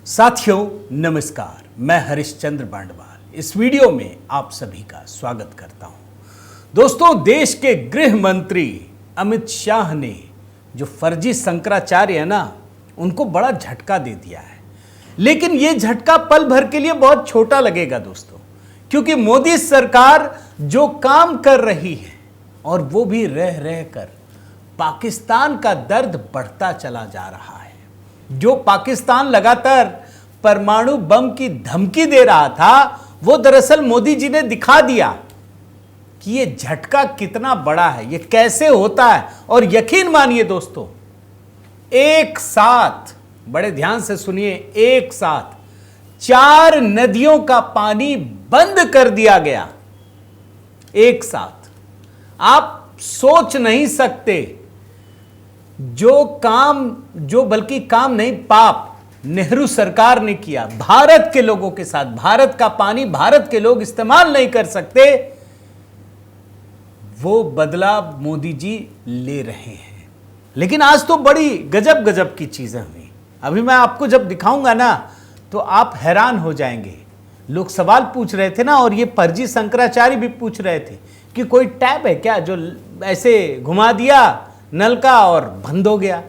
साथियों नमस्कार, मैं हरिश्चंद्र बांडवाल इस वीडियो में आप सभी का स्वागत करता हूं। दोस्तों, देश के गृह मंत्री अमित शाह ने जो फर्जी शंकराचार्य है ना, उनको बड़ा झटका दे दिया है। लेकिन ये झटका पल भर के लिए बहुत छोटा लगेगा दोस्तों, क्योंकि मोदी सरकार जो काम कर रही है और वो भी रह रह कर पाकिस्तान का दर्द बढ़ता चला जा रहा है। जो पाकिस्तान लगातार परमाणु बम की धमकी दे रहा था, वो दरअसल मोदी जी ने दिखा दिया कि ये झटका कितना बड़ा है, ये कैसे होता है। और यकीन मानिए दोस्तों, एक साथ, बड़े ध्यान से सुनिए, एक साथ 4 नदियों का पानी बंद कर दिया गया। एक साथ आप सोच नहीं सकते, जो बल्कि काम नहीं, पाप नेहरू सरकार ने किया भारत के लोगों के साथ। भारत का पानी भारत के लोग इस्तेमाल नहीं कर सकते, वो बदला मोदी जी ले रहे हैं। लेकिन आज तो बड़ी गजब गजब की चीजें हुई। अभी मैं आपको जब दिखाऊंगा ना, तो आप हैरान हो जाएंगे। लोग सवाल पूछ रहे थे ना, और ये फर्जी शंकराचार्य भी पूछ रहे थे कि कोई टैप है क्या जो ऐसे घुमा दिया नल का और बंद हो गया।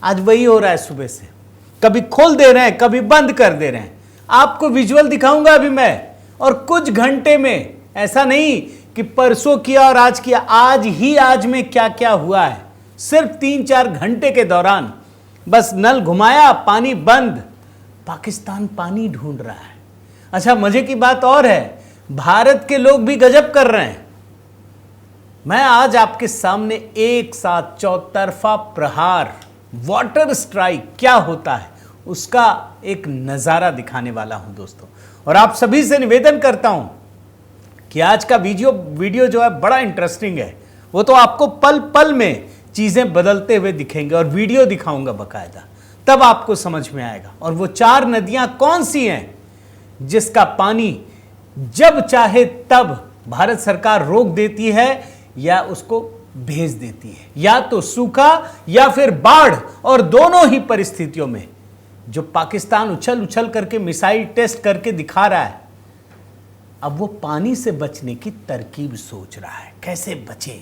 आज वही हो रहा है, सुबह से कभी खोल दे रहे हैं, कभी बंद कर दे रहे हैं। आपको विजुअल दिखाऊंगा अभी मैं, और कुछ घंटे में, ऐसा नहीं कि परसों किया और आज किया, आज में क्या क्या हुआ है। सिर्फ 3-4 घंटे के दौरान बस नल घुमाया, पानी बंद। पाकिस्तान पानी ढूंढ रहा है। अच्छा, मजे की बात और है, भारत के लोग भी गजब कर रहे हैं। मैं आज आपके सामने एक साथ चौतरफा प्रहार, वाटर स्ट्राइक क्या होता है, उसका एक नजारा दिखाने वाला हूं दोस्तों। और आप सभी से निवेदन करता हूं कि आज का वीडियो जो है बड़ा इंटरेस्टिंग है। वो तो आपको पल पल में चीजें बदलते हुए दिखेंगे, और वीडियो दिखाऊंगा बकायदा, तब आपको समझ में आएगा। और वो 4 नदियां कौन सी हैं जिसका पानी जब चाहे तब भारत सरकार रोक देती है या उसको भेज देती है, या तो सूखा या फिर बाढ़। और दोनों ही परिस्थितियों में जो पाकिस्तान उछल उछल करके मिसाइल टेस्ट करके दिखा रहा है, अब वो पानी से बचने की तरकीब सोच रहा है, कैसे बचे।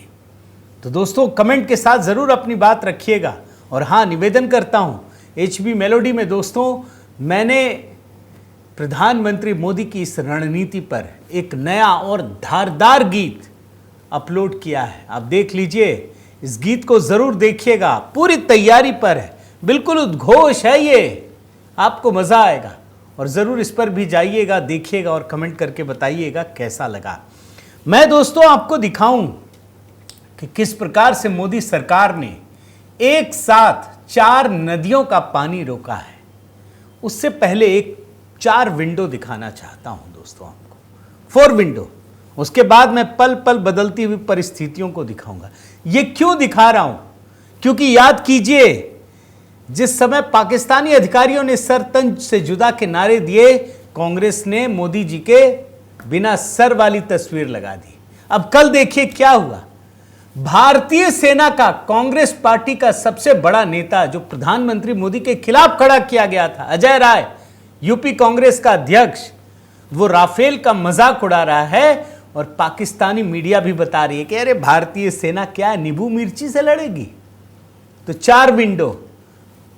तो दोस्तों, कमेंट के साथ जरूर अपनी बात रखिएगा। और हाँ, निवेदन करता हूं, HB मेलोडी में दोस्तों मैंने प्रधानमंत्री मोदी की इस रणनीति पर एक नया और धारदार गीत अपलोड किया है। आप देख लीजिए, इस गीत को जरूर देखिएगा, पूरी तैयारी पर है, बिल्कुल उद्घोष है ये, आपको मजा आएगा। और जरूर इस पर भी जाइएगा, देखिएगा और कमेंट करके बताइएगा कैसा लगा। मैं दोस्तों आपको दिखाऊं कि किस प्रकार से मोदी सरकार ने एक साथ 4 नदियों का पानी रोका है। उससे पहले एक 4 विंडो दिखाना चाहता हूं दोस्तों आपको, 4 विंडो। उसके बाद मैं पल पल बदलती हुई परिस्थितियों को दिखाऊंगा। ये क्यों दिखा रहा हूं? क्योंकि याद कीजिए, जिस समय पाकिस्तानी अधिकारियों ने सर तंज से जुदा के नारे दिए, कांग्रेस ने मोदी जी के बिना सर वाली तस्वीर लगा दी। अब कल देखिए क्या हुआ। भारतीय सेना का, कांग्रेस पार्टी का सबसे बड़ा नेता, जो प्रधानमंत्री मोदी के खिलाफ खड़ा किया गया था, अजय राय, यूपी कांग्रेस का अध्यक्ष, वो राफेल का मजाक उड़ा रहा है। और पाकिस्तानी मीडिया भी बता रही है कि अरे भारतीय सेना क्या है, नींबू मिर्ची से लड़ेगी। तो 4 विंडो,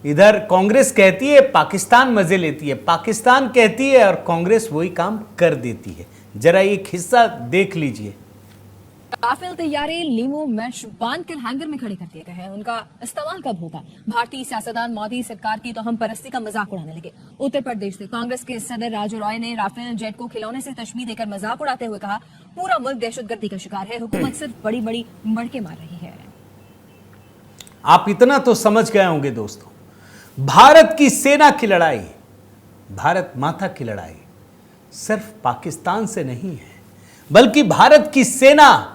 इधर कांग्रेस कहती है, पाकिस्तान मजे लेती है, पाकिस्तान कहती है और कांग्रेस वही काम कर देती है। जरा एक हिस्सा देख लीजिए। राफेल तैयारी लीमो मैश बांधकर हैंगर में खड़े कर दिए गए हैं। उनका इस्तेमाल कब होगा? भारतीय सियासतदान मोदी सरकार की तो हम परस्ती का मजाक उड़ाने लगे। उत्तर प्रदेश से कांग्रेस के सदर राजू रॉय ने राफेल जेट को खिलौने से तशबीह देकर मजाक उड़ाते हुए कहा, पूरा मुल्क दहशतगर्दी का शिकार है, हुकूमत सिर्फ बड़ी बड़ी मड़के मार रही है। आप इतना तो समझ गए होंगे दोस्तों, भारत की सेना की लड़ाई, भारत माता की लड़ाई सिर्फ पाकिस्तान से नहीं है, बल्कि भारत की सेना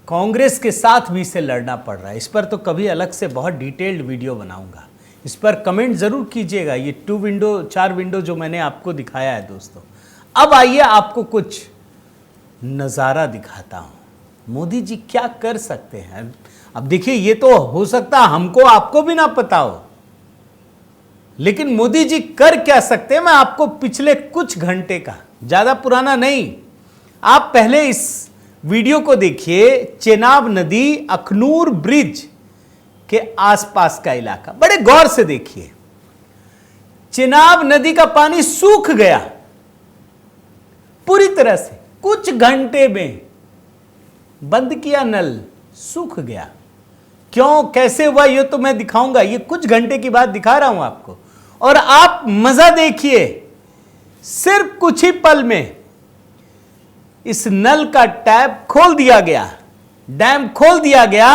कांग्रेस के साथ भी इसे लड़ना पड़ रहा है। इस पर तो कभी अलग से बहुत डिटेल्ड वीडियो बनाऊंगा। इस पर कमेंट जरूर कीजिएगा। ये 4 विंडो जो मैंने आपको दिखाया है दोस्तों। अब आइए आपको कुछ नज़ारा दिखाता हूं, मोदी जी क्या कर सकते हैं। अब देखिए, ये तो हो सकता है हमको आपको भी ना पता हो, लेकिन मोदी जी कर क्या सकते हैं, मैं आपको पिछले कुछ घंटे का, ज्यादा पुराना नहीं, आप पहले इस वीडियो को देखिए। चेनाब नदी अखनूर ब्रिज के आसपास का इलाका, बड़े गौर से देखिए। चेनाब नदी का पानी सूख गया पूरी तरह से, कुछ घंटे में बंद किया नल, सूख गया। क्यों, कैसे हुआ, ये तो मैं दिखाऊंगा, ये कुछ घंटे की बात दिखा रहा हूं आपको। और आप मजा देखिए, सिर्फ कुछ ही पल में इस नल का टैप खोल दिया गया, डैम खोल दिया गया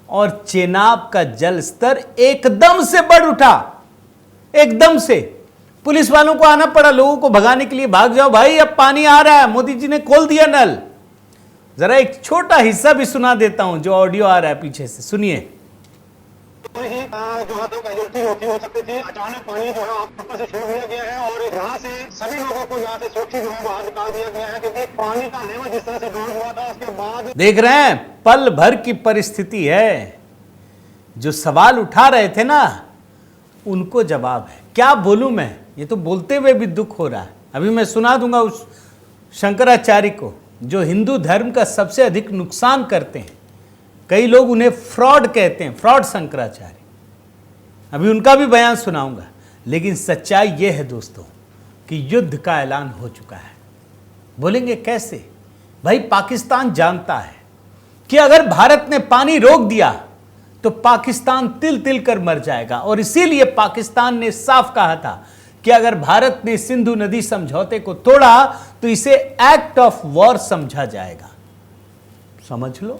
और चेनाब का जल स्तर एकदम से बढ़ उठा, एकदम से। पुलिस वालों को आना पड़ा, लोगों को भगाने के लिए, भाग जाओ भाई, अब पानी आ रहा है, मोदी जी ने खोल दिया नल। जरा एक छोटा हिस्सा भी सुना देता हूं, जो ऑडियो आ रहा है पीछे से, सुनिए। जो है तो कैजुअल्टी हो सकती थी। अचानक पानी जो है ऊपर से छोड़ दिया गया है और यहाँ से सभी लोगों को यहाँ से सुरक्षित जो है बाहर निकाल दिया गया है, क्योंकि पानी का लेवल जिस तरह से डाउन हुआ था उसके बाद देख रहे हैं, पल भर की परिस्थिति है। जो सवाल उठा रहे थे ना, उनको जवाब है। क्या बोलूं मैं, ये तो बोलते हुए भी दुख हो रहा है। अभी मैं सुना दूंगा उस शंकराचार्य को, जो हिंदू धर्म का सबसे अधिक नुकसान करते हैं। कई लोग उन्हें फ्रॉड कहते हैं, फ्रॉड शंकराचार्य। अभी उनका भी बयान सुनाऊंगा। लेकिन सच्चाई यह है दोस्तों कि युद्ध का ऐलान हो चुका है। बोलेंगे कैसे? भाई, पाकिस्तान जानता है कि अगर भारत ने पानी रोक दिया तो पाकिस्तान तिल तिल कर मर जाएगा। और इसीलिए पाकिस्तान ने साफ कहा था कि अगर भारत ने सिंधु नदी समझौते को तोड़ा तो इसे एक्ट ऑफ वॉर समझा जाएगा। समझ लो,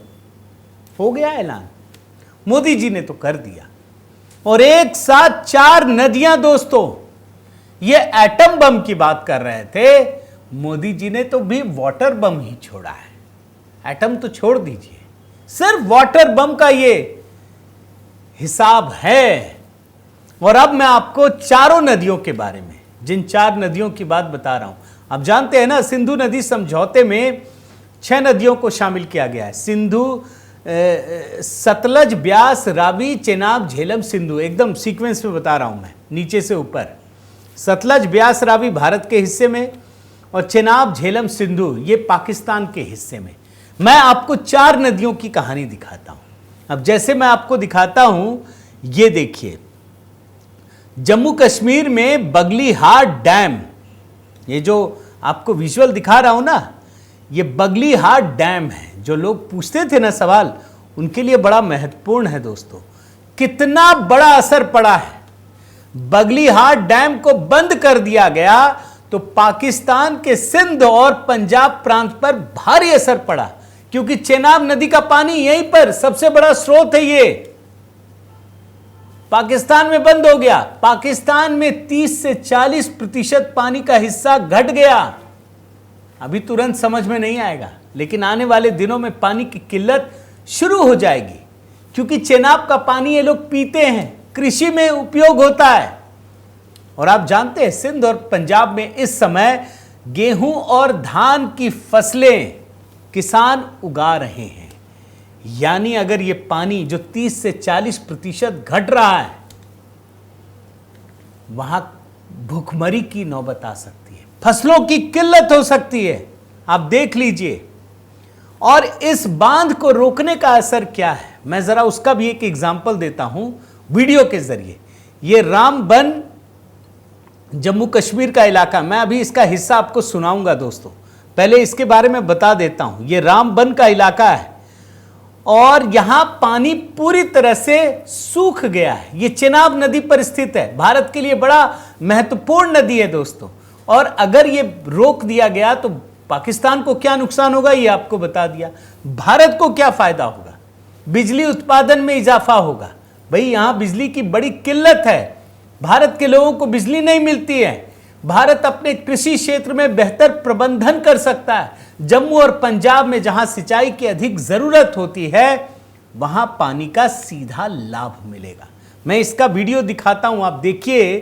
हो गया ऐलान, मोदी जी ने तो कर दिया। और एक साथ 4 नदियां दोस्तों, ये एटम बम की बात कर रहे थे, मोदी जी ने तो भी वाटर बम ही छोड़ा है। एटम तो छोड़ दीजिए, सिर्फ वाटर बम का ये हिसाब है। और अब मैं आपको चारों नदियों के बारे में, जिन 4 नदियों की बात बता रहा हूं, आप जानते हैं ना, सिंधु नदी समझौते में 6 नदियों को शामिल किया गया है। सिंधु, सतलज, ब्यास, रावी, चेनाब, झेलम, सिंधु, एकदम सीक्वेंस में बता रहा हूं मैं, नीचे से ऊपर। सतलज, ब्यास, रावी भारत के हिस्से में और चेनाब, झेलम, सिंधु ये पाकिस्तान के हिस्से में। मैं आपको 4 नदियों की कहानी दिखाता हूं। अब जैसे मैं आपको दिखाता हूं, ये देखिए, जम्मू कश्मीर में बगलीहाट डैम, ये जो आपको विजुअल दिखा रहा हूं ना, ये बगलीहाट डैम है। जो लोग पूछते थे ना सवाल, उनके लिए बड़ा महत्वपूर्ण है दोस्तों। कितना बड़ा असर पड़ा है। बगलीहाट डैम को बंद कर दिया गया तो पाकिस्तान के सिंध और पंजाब प्रांत पर भारी असर पड़ा, क्योंकि चेनाब नदी का पानी यहीं पर सबसे बड़ा स्रोत है। ये पाकिस्तान में बंद हो गया। पाकिस्तान में 30 से 40% पानी का हिस्सा घट गया। अभी तुरंत समझ में नहीं आएगा, लेकिन आने वाले दिनों में पानी की किल्लत शुरू हो जाएगी, क्योंकि चेनाब का पानी ये लोग पीते हैं, कृषि में उपयोग होता है। और आप जानते हैं, सिंध और पंजाब में इस समय गेहूं और धान की फसलें किसान उगा रहे हैं। यानी अगर ये पानी जो 30 से 40% घट रहा है, वहां भूखमरी की नौबत आ सकती है, फसलों की किल्लत हो सकती है। आप देख लीजिए। और इस बांध को रोकने का असर क्या है, मैं जरा उसका भी एक एग्जांपल देता हूं वीडियो के जरिए। ये रामबन जम्मू कश्मीर का इलाका, मैं अभी इसका हिस्सा आपको सुनाऊंगा दोस्तों। पहले इसके बारे में बता देता हूं। ये रामबन का इलाका है और यहां पानी पूरी तरह से सूख गया है। ये चेनाब नदी पर स्थित है, भारत के लिए बड़ा महत्वपूर्ण नदी है दोस्तों। और अगर ये रोक दिया गया तो पाकिस्तान को क्या नुकसान होगा, ये आपको बता दिया। भारत को क्या फायदा होगा, बिजली उत्पादन में इजाफा होगा। भाई, यहां बिजली की बड़ी किल्लत है, भारत के लोगों को बिजली नहीं मिलती है। भारत अपने कृषि क्षेत्र में बेहतर प्रबंधन कर सकता है। जम्मू और पंजाब में जहां सिंचाई की अधिक जरूरत होती है, वहां पानी का सीधा लाभ मिलेगा। मैं इसका वीडियो दिखाता हूं, आप देखिए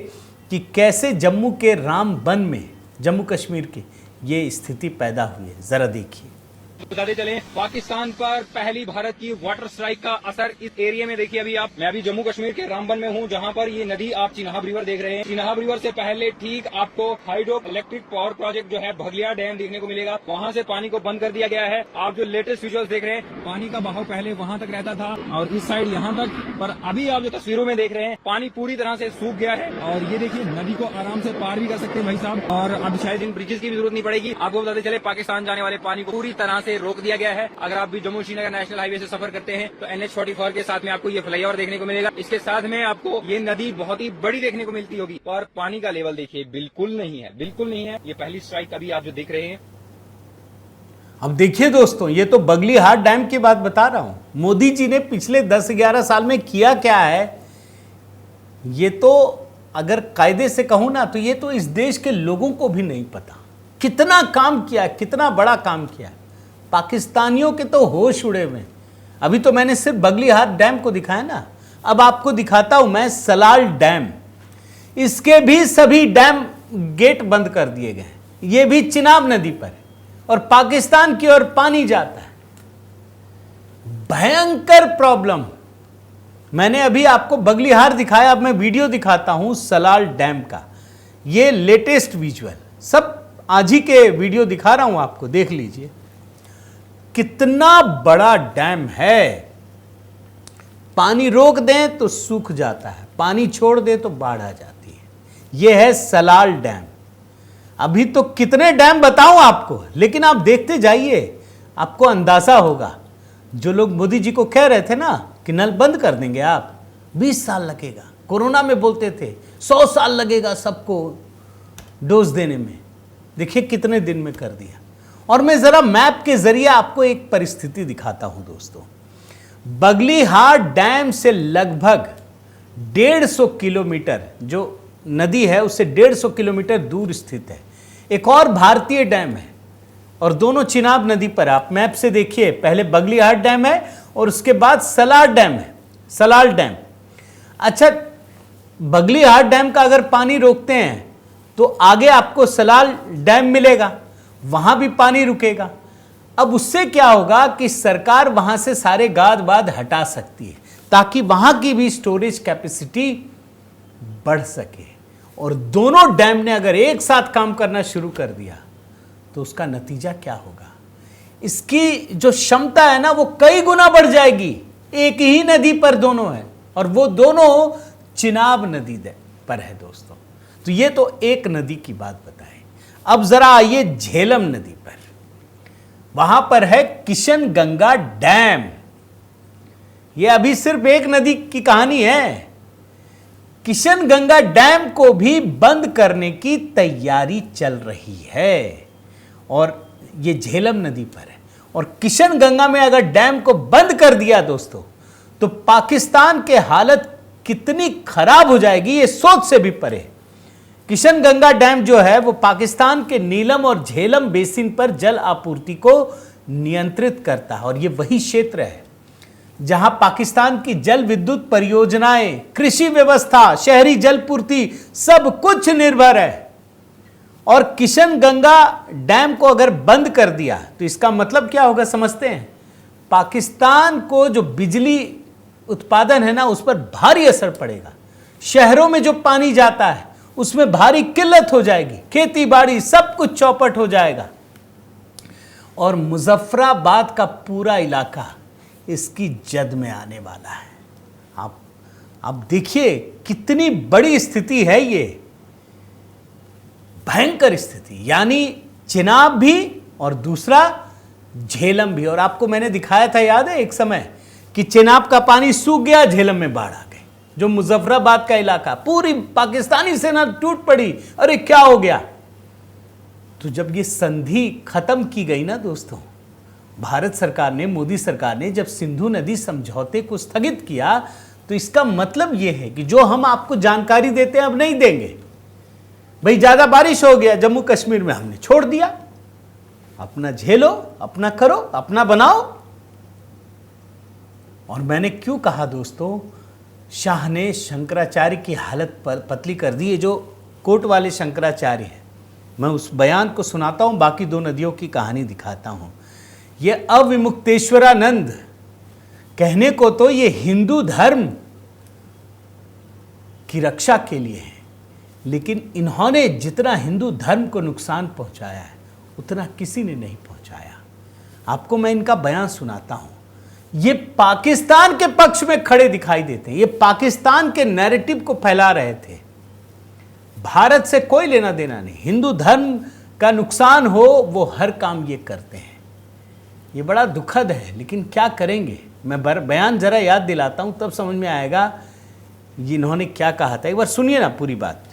कि कैसे जम्मू के रामबन में, जम्मू कश्मीर की ये स्थिति पैदा हुई है। जरा देखिए। बताते चले पाकिस्तान पर पहली भारत की वाटर स्ट्राइक का असर इस एरिया में देखिए। मैं अभी जम्मू कश्मीर के रामबन में हूँ, जहाँ पर ये नदी आप चिनाब रिवर देख रहे हैं। चिनाब रिवर से पहले ठीक आपको हाइड्रो इलेक्ट्रिक पावर प्रोजेक्ट जो है भगलिया डैम देखने को मिलेगा। वहाँ से पानी को बंद कर दिया गया है। आप जो लेटेस्ट विजुअल्स देख रहे हैं, पानी का बहाव पहले वहाँ तक रहता था और इस साइड यहाँ तक, पर अभी आप जो तस्वीरों में देख रहे हैं पानी पूरी तरह से सूख गया है। और ये देखिए नदी को आराम से पार भी कर सकते हैं भाई साहब, और अब शायद इन ब्रिजेस की भी जरूरत नहीं पड़ेगी। आपको बताते चले पाकिस्तान जाने वाले पानी को पूरी तरह से रोक दिया गया है। अगर आप भी जम्मू श्रीनगर नेशनल हाईवे से सफर करते हैं तो NH-44 के साथ में आपको ये फ्लाईओवर देखने को मिलेगा। इसके साथ में आपको ये नदी बहुत ही बड़ी देखने को मिलती होगी, और पानी का लेवल देखिए बिल्कुल नहीं है, बिल्कुल नहीं है। ये पहली स्ट्राइक अभी आप जो देख रहे हैं। अब देखिए दोस्तों, ये तो बगलीहाट डैम की बात बता रहा हूं। मोदी जी ने पिछले 10-11 साल में किया क्या है, ये तो अगर कायदे से कहूं ना तो ये तो इस देश के लोगों को भी नहीं पता कितना काम किया, कितना बड़ा काम किया। पाकिस्तानियों के तो होश उड़े हुए। अभी तो मैंने सिर्फ बगलीहाट डैम को दिखाया ना, अब आपको दिखाता हूं मैं सलाल डैम। इसके भी सभी डैम गेट बंद कर दिए गए। ये भी चिनाब नदी पर है और पाकिस्तान की ओर पानी जाता है। भयंकर प्रॉब्लम। मैंने अभी आपको बगलीहार दिखाया, अब मैं वीडियो दिखाता हूं सलाल डैम का। ये लेटेस्ट विजुअल, सब आज ही के वीडियो दिखा रहा हूं आपको, देख लीजिए कितना बड़ा डैम है। पानी रोक दें तो सूख जाता है, पानी छोड़ दें तो बाढ़ आ जाती है। यह है सलाल डैम। अभी तो कितने डैम बताऊं आपको, लेकिन आप देखते जाइए, आपको अंदाजा होगा। जो लोग मोदी जी को कह रहे थे ना कि नल बंद कर देंगे आप, 20 साल लगेगा, कोरोना में बोलते थे 100 साल लगेगा सबको डोज देने में, देखिए कितने दिन में कर दिया। और मैं जरा मैप के जरिए आपको एक परिस्थिति दिखाता हूं दोस्तों। बगलीहाट डैम से लगभग 150 किलोमीटर जो नदी है उससे 150 किलोमीटर दूर स्थित है एक और भारतीय डैम है, और दोनों चिनाब नदी पर। आप मैप से देखिए, पहले बगलीहाट डैम है और उसके बाद सलाल डैम है, सलाल डैम। अच्छा, बगलीहाट डैम का अगर पानी रोकते हैं तो आगे आपको सलाल डैम मिलेगा, वहां भी पानी रुकेगा। अब उससे क्या होगा कि सरकार वहां से सारे गाद वाद हटा सकती है ताकि वहां की भी स्टोरेज कैपेसिटी बढ़ सके। और दोनों डैम ने अगर एक साथ काम करना शुरू कर दिया तो उसका नतीजा क्या होगा, इसकी जो क्षमता है ना वो कई गुना बढ़ जाएगी। एक ही नदी पर दोनों है और वो दोनों चिनाब नदी पर है दोस्तों। तो ये तो एक नदी की बात बताएं। अब जरा आइए झेलम नदी पर। वहां पर है किशन गंगा डैम। ये अभी सिर्फ एक नदी की कहानी है। किशन गंगा डैम को भी बंद करने की तैयारी चल रही है और ये झेलम नदी पर है। और किशन गंगा में अगर डैम को बंद कर दिया दोस्तों तो पाकिस्तान के हालत कितनी खराब हो जाएगी, ये सोच से भी परे। किशन गंगा डैम जो है वो पाकिस्तान के नीलम और झेलम बेसिन पर जल आपूर्ति को नियंत्रित करता है और ये वही क्षेत्र है जहां पाकिस्तान की जल विद्युत परियोजनाएं, कृषि व्यवस्था, शहरी जलपूर्ति सब कुछ निर्भर है। और किशन गंगा डैम को अगर बंद कर दिया तो इसका मतलब क्या होगा समझते हैं? पाकिस्तान को जो बिजली उत्पादन है ना उस पर भारी असर पड़ेगा। शहरों में जो पानी जाता है उसमें भारी किल्लत हो जाएगी, खेती बाड़ी सब कुछ चौपट हो जाएगा। और मुजफ्फराबाद का पूरा इलाका इसकी जद में आने वाला है। आप देखिए कितनी बड़ी स्थिति है, ये भयंकर स्थिति। यानी चिनाब भी और दूसरा झेलम भी। और आपको मैंने दिखाया था, याद है एक समय, कि चिनाब का पानी सूख गया, झेलम में बाढ़ आ गई। जो मुजफ्फराबाद का इलाका, पूरी पाकिस्तानी सेना टूट पड़ी, अरे क्या हो गया। तो जब ये संधि खत्म की गई ना दोस्तों, भारत सरकार ने, मोदी सरकार ने जब सिंधु नदी समझौते को स्थगित किया तो इसका मतलब यह है कि जो हम आपको जानकारी देते हैं अब नहीं देंगे। भाई ज्यादा बारिश हो गया जम्मू कश्मीर में, हमने छोड़ दिया, अपना झेलो, अपना करो, अपना बनाओ। और मैंने क्यों कहा दोस्तों, शाह ने शंकराचार्य की हालत पर पतली कर दी है। जो कोट वाले शंकराचार्य हैं, मैं उस बयान को सुनाता हूं, बाकी दो नदियों की कहानी दिखाता हूं। ये अविमुक्तेश्वरानंद कहने को तो ये हिंदू धर्म की रक्षा के लिए है, लेकिन इन्होंने जितना हिंदू धर्म को नुकसान पहुंचाया है उतना किसी ने नहीं पहुंचाया। आपको मैं इनका बयान सुनाता हूं। ये पाकिस्तान के पक्ष में खड़े दिखाई देते हैं, ये पाकिस्तान के नैरेटिव को फैला रहे थे। भारत से कोई लेना देना नहीं, हिंदू धर्म का नुकसान हो वो हर काम ये करते हैं। ये बड़ा दुखद है, लेकिन क्या करेंगे। मैं बयान जरा याद दिलाता हूं, तब समझ में आएगा इन्होंने क्या कहा था। एक बार सुनिए ना पूरी बात।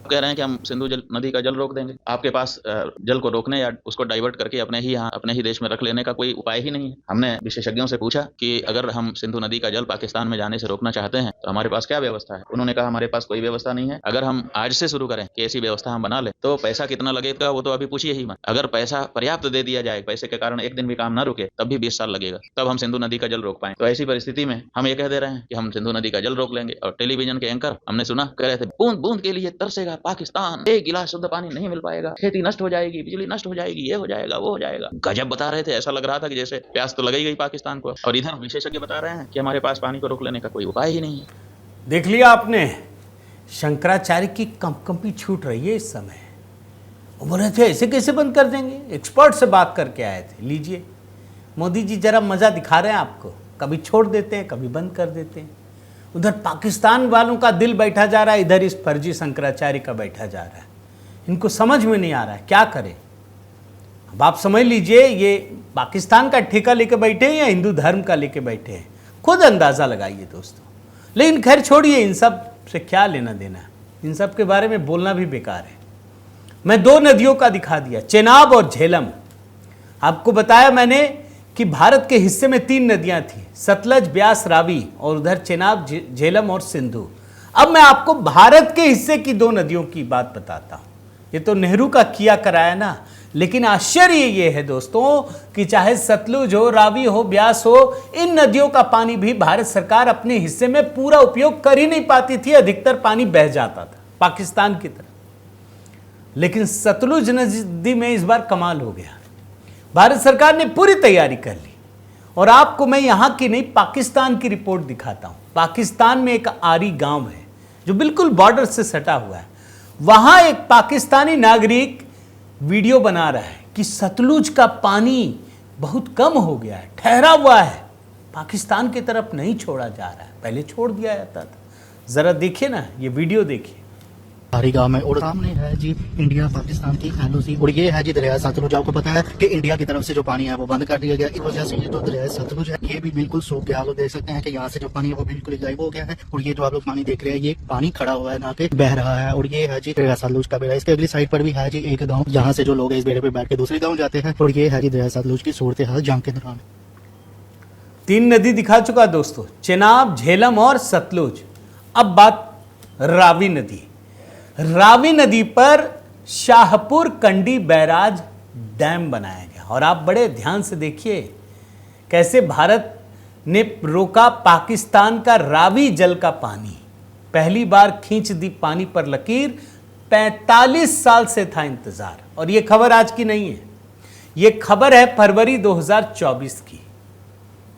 कह रहे हैं कि हम सिंधु नदी का जल रोक देंगे। आपके पास जल को रोकने या उसको डाइवर्ट करके अपने ही देश में रख लेने का कोई उपाय ही नहीं है। हमने विशेषज्ञों से पूछा कि अगर हम सिंधु नदी का जल पाकिस्तान में जाने से रोकना चाहते हैं तो हमारे पास क्या व्यवस्था है। उन्होंने कहा हमारे पास कोई व्यवस्था नहीं है। अगर हम आज से शुरू करें कि ऐसी व्यवस्था हम बना लें तो पैसा कितना लगेगा वो तो अभी पूछिए ही मत। अगर पैसा पर्याप्त दे दिया जाए, पैसे के कारण एक दिन भी काम ना रुके, तब भी 20 साल लगेगा, तब हम सिंधु नदी का जल रोक पाए। तो ऐसी परिस्थिति में हम ये कह दे रहे हैं कि हम सिंधु नदी का जल रोक लेंगे। और टेलीविजन के एंकर हमने सुना कह रहे थे बूंद बूंद के लिए तरसेगा पाकिस्तान, एक गिलास शुद्ध पानी नहीं मिल पाएगा, खेती नष्ट हो जाएगी, बिजली नष्ट हो जाएगी, ये हो जाएगा, वो हो जाएगा। गजब बता रहे थे, ऐसा लग रहा था कि जैसे प्यास तो लगी गई पाकिस्तान को। और इधर विशेषज्ञ बता रहे हैं कि हमारे पास पानी को रोक लेने का कोई उपाय ही नहीं है। देख लिया आपने, शंकराचार्य की कंपकंपी छूट रही है इस समय। वो बोल रहे थे ऐसे कैसे बंद कर देंगे, एक्सपर्ट से बात करके आए थे। लीजिए मोदी जी जरा मजा दिखा रहे हैं आपको, कभी छोड़ देते हैं कभी बंद कर देते हैं। उधर पाकिस्तान वालों का दिल बैठा जा रहा है, इधर इस फर्जी शंकराचार्य का बैठा जा रहा है। इनको समझ में नहीं आ रहा है क्या करें। अब आप समझ लीजिए ये पाकिस्तान का ठेका लेके बैठे हैं या हिंदू धर्म का लेके बैठे हैं, खुद अंदाजा लगाइए दोस्तों। लेकिन खैर छोड़िए, इन सब से क्या लेना देना, इन सब के बारे में बोलना भी बेकार है। मैं 2 नदियों का दिखा दिया, चेनाब और झेलम। आपको बताया मैंने कि भारत के हिस्से में 3 नदियां थी, सतलज, ब्यास, रावी, और उधर चेनाब, झेलम और सिंधु। अब मैं आपको भारत के हिस्से की 2 नदियों की बात बताता हूं। ये तो नेहरू का किया कराया ना, लेकिन आश्चर्य ये है दोस्तों कि चाहे सतलुज हो, रावी हो, ब्यास हो, इन नदियों का पानी भी भारत सरकार अपने हिस्से में पूरा उपयोग कर ही नहीं पाती थी। अधिकतर पानी बह जाता था पाकिस्तान की तरफ। लेकिन सतलुज नदी में इस बार कमाल हो गया, भारत सरकार ने पूरी तैयारी कर ली। और आपको मैं यहां की नहीं पाकिस्तान की रिपोर्ट दिखाता हूं। पाकिस्तान में एक आरी गांव है जो बिल्कुल बॉर्डर से सटा हुआ है। वहां एक पाकिस्तानी नागरिक वीडियो बना रहा है कि सतलुज का पानी बहुत कम हो गया है, ठहरा हुआ है, पाकिस्तान की तरफ नहीं छोड़ा जा रहा है, पहले छोड़ दिया जाता था। जरा देखिए ना, ये वीडियो देखिए। हरी गांव में और सामने है जी इंडिया पाकिस्तान की एलओसी, और ये है जी दरिया सतलुज। आपको पता है कि इंडिया की तरफ से जो पानी है वो बंद कर दिया गया, इस वजह से ये जो दरिया सतलुज है ये भी बिल्कुल सूख गया। आप लोग देख सकते हैं कि यहाँ से जो पानी है वो बिल्कुल गायब हो गया है। और ये जो आप लोग पानी देख रहे हैं ये पानी खड़ा हुआ है ना के बह रहा है। और ये है जी दरिया सतलुज का बेड़ा। इसके अगली साइड पर भी है जी एक गाँव, यहाँ से जो लोग इस बेड़े पे बैठ के दूसरे गाँव जाते हैं। और ये है जी दरिया सतलुज की सूरत हाल जंग के दौरान। 3 नदी दिखा चुका दोस्तों, चेनाब, झेलम और सतलुज। अब बात रावी नदी। रावी नदी पर शाहपुर कंडी बैराज डैम बनाया गया। और आप बड़े ध्यान से देखिए कैसे भारत ने रोका पाकिस्तान का रावी जल का पानी। पहली बार खींच दी पानी पर लकीर, 45 साल से था इंतजार। और यह खबर आज की नहीं है, यह खबर है फरवरी 2024 की,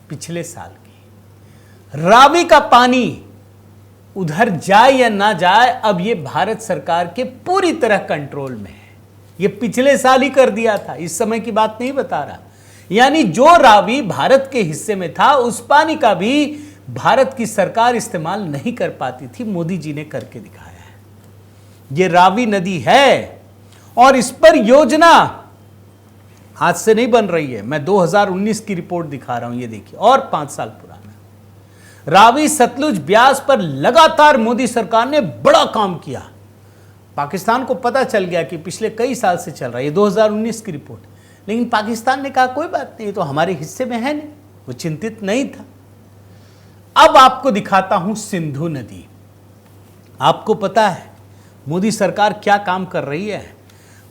पिछले साल की। रावी का पानी उधर जाए या ना जाए, अब ये भारत सरकार के पूरी तरह कंट्रोल में है। ये पिछले साल ही कर दिया था, इस समय की बात नहीं बता रहा। यानी जो रावी भारत के हिस्से में था उस पानी का भी भारत की सरकार इस्तेमाल नहीं कर पाती थी, मोदी जी ने करके दिखाया है। ये रावी नदी है और इस पर योजना आज से नहीं बन रही है। मैं 2019 की रिपोर्ट दिखा रहा हूं, ये देखिए, और 5 साल पुराना। रावी, सतलुज, ब्यास पर लगातार मोदी सरकार ने बड़ा काम किया। पाकिस्तान को पता चल गया कि पिछले कई साल से चल रहा है, ये 2019 की रिपोर्ट। लेकिन पाकिस्तान ने कहा कोई बात नहीं, तो हमारे हिस्से में है नहीं, वो चिंतित नहीं था। अब आपको दिखाता हूं सिंधु नदी। आपको पता है मोदी सरकार क्या काम कर रही है?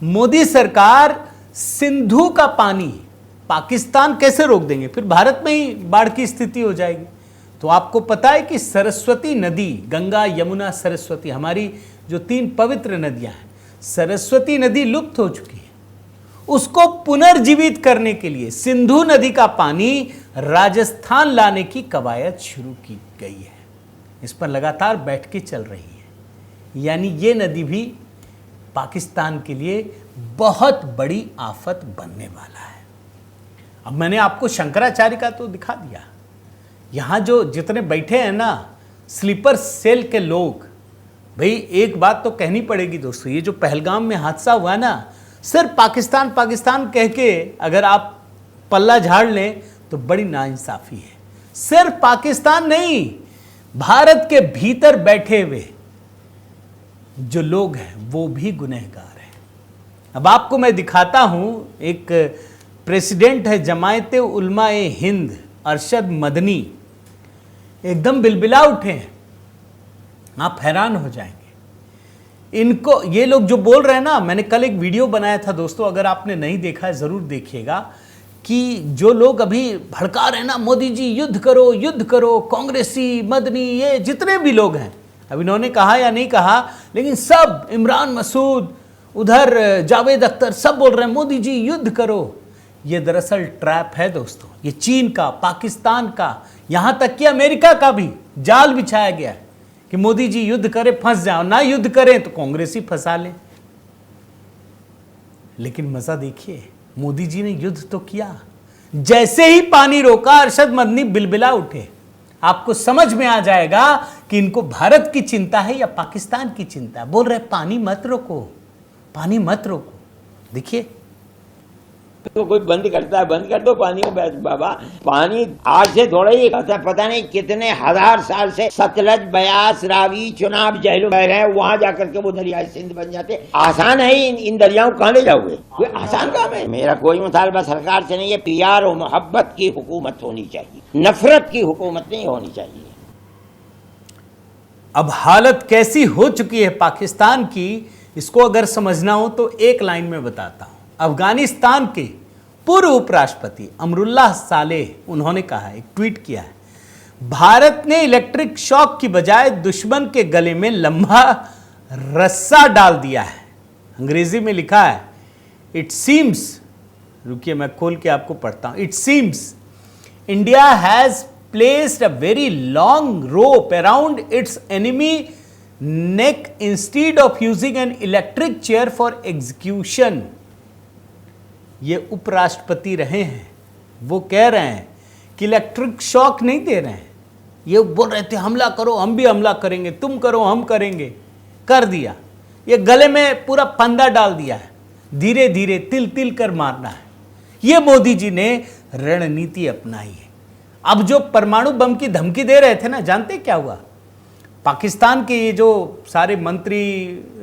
मोदी सरकार सिंधु का पानी पाकिस्तान कैसे रोक देंगे, फिर भारत में ही बाढ़ की स्थिति हो जाएगी। तो आपको पता है कि सरस्वती नदी, गंगा, यमुना, सरस्वती, हमारी जो 3 पवित्र नदियां हैं, सरस्वती नदी लुप्त हो चुकी है। उसको पुनर्जीवित करने के लिए सिंधु नदी का पानी राजस्थान लाने की कवायद शुरू की गई है। इस पर लगातार बैठकें चल रही है। यानी ये नदी भी पाकिस्तान के लिए बहुत बड़ी आफत बनने वाला है। अब मैंने आपको शंकराचार्य का तो दिखा दिया। यहां जो जितने बैठे हैं ना स्लीपर सेल के लोग, भाई एक बात तो कहनी पड़ेगी दोस्तों, ये जो पहलगाम में हादसा हुआ ना, सिर्फ पाकिस्तान पाकिस्तान कह के अगर आप पल्ला झाड़ लें तो बड़ी नाइंसाफी है। सिर्फ पाकिस्तान नहीं, भारत के भीतर बैठे हुए जो लोग हैं वो भी गुनहगार हैं। अब आपको मैं दिखाता हूं, एक प्रेसिडेंट है जमायते उलमाए हिंद अरशद मदनी, एकदम बिलबिला उठे हैं, आप हैरान हो जाएंगे। इनको ये लोग जो बोल रहे हैं ना, मैंने कल एक वीडियो बनाया था दोस्तों, अगर आपने नहीं देखा है जरूर देखिएगा, कि जो लोग अभी भड़का रहे हैं ना मोदी जी युद्ध करो, कांग्रेसी मदनी ये जितने भी लोग हैं, अब इन्होंने कहा या नहीं कहा, लेकिन सब इमरान मसूद उधर जावेद अख्तर सब बोल रहे हैं मोदी जी युद्ध करो। ये दरअसल ट्रैप है दोस्तों। ये चीन का, पाकिस्तान का, यहां तक कि अमेरिका का भी जाल बिछाया गया है कि मोदी जी युद्ध करें फंस जाओ, ना युद्ध करें तो कांग्रेसी फंसा लें। लेकिन मजा देखिए, मोदी जी ने युद्ध तो किया, जैसे ही पानी रोका अरशद मदनी बिलबिला उठे। आपको समझ में आ जाएगा कि इनको भारत की चिंता है या पाकिस्तान की चिंता है। बोल रहे पानी मत रोको, पानी मत रोको। देखिए तो कोई बंद करता है, बंद कर दो पानी में। बाबा पानी आज से थोड़ा ही पता नहीं कितने हजार साल से सतलज, ब्यास, रावी, चुनाब, जहलम बह रहे हैं, वहां जाकर के वो दरियाए सिंध बन जाते। आसान है इन दरियाओं को कहाँ ले जाओगे? कोई आसान काम है? मेरा कोई मुतालबा सरकार से नहीं है, प्यार और मोहब्बत की हुकूमत होनी चाहिए, नफरत की हुकूमत नहीं होनी चाहिए। अब हालत कैसी हो चुकी है पाकिस्तान की, इसको अगर समझना हो तो एक लाइन में बताता हूं। अफगानिस्तान के पूर्व उपराष्ट्रपति अमरुल्लाह सालेह, उन्होंने कहा है, एक ट्वीट किया है, भारत ने इलेक्ट्रिक शॉक की बजाय दुश्मन के गले में लंबा रस्सा डाल दिया है। अंग्रेजी में लिखा है, इट सीम्स, रुकिए मैं खोल के आपको पढ़ता हूं, it seems India has placed a very long rope around its enemy neck instead of using an electric chair for execution. ये उपराष्ट्रपति रहे हैं, वो कह रहे हैं कि इलेक्ट्रिक शॉक नहीं दे रहे हैं। ये बोल रहे थे हमला करो, हम भी हमला करेंगे, तुम करो हम करेंगे, कर दिया। ये गले में पूरा फंदा डाल दिया है, धीरे धीरे तिल तिल कर मारना है। ये मोदी जी ने रणनीति अपनाई है। अब जो परमाणु बम की धमकी दे रहे थे ना, जानते क्या हुआ? पाकिस्तान के ये जो सारे मंत्री,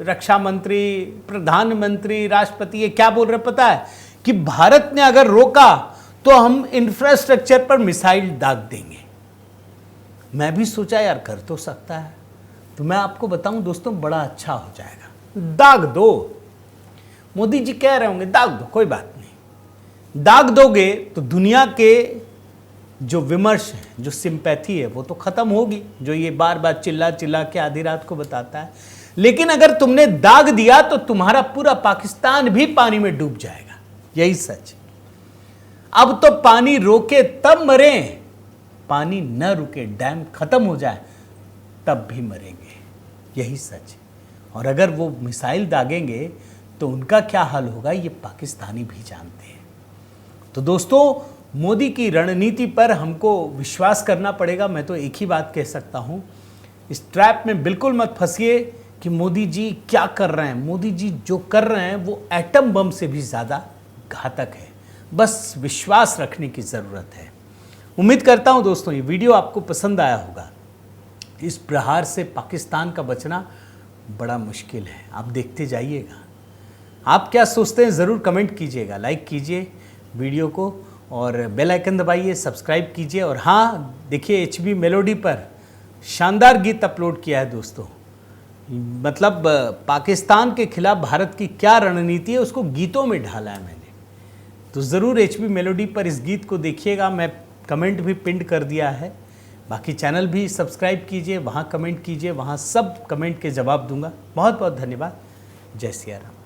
रक्षा मंत्री, प्रधानमंत्री, राष्ट्रपति, ये क्या बोल रहे पता है? कि भारत ने अगर रोका तो हम इंफ्रास्ट्रक्चर पर मिसाइल दाग देंगे। मैं भी सोचा यार कर तो सकता है, तो मैं आपको बताऊं दोस्तों, बड़ा अच्छा हो जाएगा। दाग दो, मोदी जी कह रहे होंगे दाग दो, कोई बात नहीं, दाग दोगे तो दुनिया के जो विमर्श है, जो सिंपैथी है, वो तो खत्म होगी, जो ये बार बार चिल्ला चिल्ला के आधी रात को बताता है। लेकिन अगर तुमने दाग दिया तो तुम्हारा पूरा पाकिस्तान भी पानी में डूब जाएगा। यही सच। अब तो पानी रोके तब मरे, पानी न रुके, डैम खत्म हो जाए तब भी मरेंगे। यही सच। और अगर वो मिसाइल दागेंगे तो उनका क्या हाल होगा, ये पाकिस्तानी भी जानते हैं। तो दोस्तों, मोदी की रणनीति पर हमको विश्वास करना पड़ेगा। मैं तो एक ही बात कह सकता हूं, इस ट्रैप में बिल्कुल मत फंसिए कि मोदी जी क्या कर रहे हैं। मोदी जी जो कर रहे हैं वो एटम बम से भी ज़्यादा घातक है। बस विश्वास रखने की ज़रूरत है। उम्मीद करता हूं दोस्तों ये वीडियो आपको पसंद आया होगा। इस प्रहार से पाकिस्तान का बचना बड़ा मुश्किल है। आप देखते जाइएगा। आप क्या सोचते हैं ज़रूर कमेंट कीजिएगा, लाइक कीजिए वीडियो को और बेल आइकन दबाइए, सब्सक्राइब कीजिए। और हाँ, देखिए HB मेलोडी पर शानदार गीत अपलोड किया है दोस्तों। मतलब पाकिस्तान के खिलाफ भारत की क्या रणनीति है उसको गीतों में ढाला है मैंने। तो ज़रूर HB मेलोडी पर इस गीत को देखिएगा। मैं कमेंट भी पिन कर दिया है। बाकी चैनल भी सब्सक्राइब कीजिए, वहाँ कमेंट कीजिए, वहाँ सब कमेंट के जवाब दूंगा। बहुत बहुत धन्यवाद। जय सिया राम।